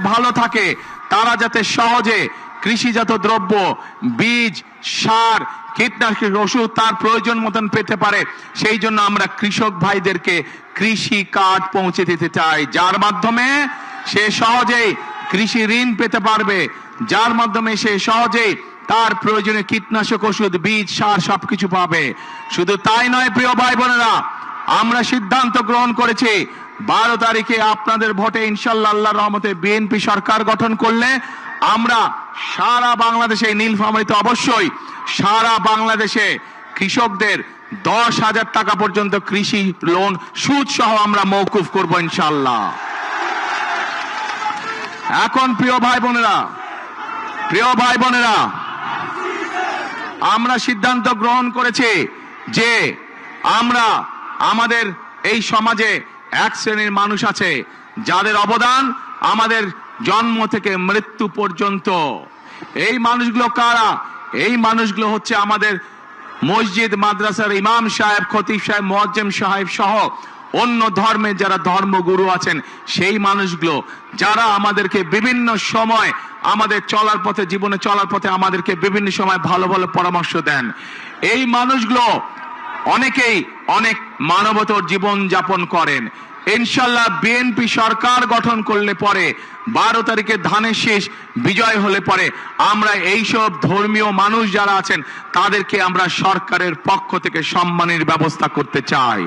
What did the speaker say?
ভালো থাকে, তারা যাতে সহজে কৃষিজাত দ্রব্য, বীজ, সার, কীটনাশক ওষুধ তার প্রয়োজন মতন পেতে পারে, সেই জন্য আমরা কৃষক ভাইদেরকে কৃষি কার্ড পৌঁছে দিতে চাই, যার মাধ্যমে সে সহজেই কৃষি ঋণ পেতে পারবে, যার মাধ্যমে সে সহজেই তার প্রয়োজনে কীটনাশক ওষুধ, বীজ, সার সবকিছু পাবে। শুধু তাই নয় প্রিয় ভাই বোনেরা, আমরা সিদ্ধান্ত গ্রহণ করেছি 12 তারিখে আপনাদের ভোটে ইনশাল্লাহ আল্লাহর রহমতে বিএনপি সরকার গঠন করলে আমরা সারা বাংলাদেশে, নীলফামারীতে অবশ্যই সারা বাংলাদেশে কৃষকদের 10,000 টাকা পর্যন্ত কৃষি লোন সুদ সহ আমরা মওকুফ করব ইনশাল্লাহ। এখন প্রিয় ভাই বোনেরা, আমরা সিদ্ধান্ত গ্রহণ করেছি যে আমরা আমাদের এই সমাজে এক শ্রেণীর মানুষ আছে যাদের অবদান আমাদের জন্ম থেকে মৃত্যু পর্যন্ত। এই মানুষগুলো কারা? এই মানুষগুলো হচ্ছে আমাদের মসজিদ মাদ্রাসার ইমাম সাহেব, খতিব সাহেব, মুয়াজ্জিম সাহেব সহ অন্য ধর্মের যারা ধর্মগুরু আছেন, সেই মানুষগুলো যারা আমাদেরকে বিভিন্ন সময় আমাদের চলার পথে, জীবনে চলার পথে আমাদেরকে বিভিন্ন সময় ভালো ভালো পরামর্শ দেন। এই মানুষগুলো অনেকেই অনেক মানবতর জীবন যাপন করেন। ইনশাল্লাহ বিএনপি সরকার গঠন করলে পরে 12 তারিখে ধানের শীষ বিজয় হলে পরে আমরা এইসব ধর্মীয় মানুষ যারা আছেন তাদেরকে আমরা সরকারের পক্ষ থেকে সম্মানের ব্যবস্থা করতে চাই।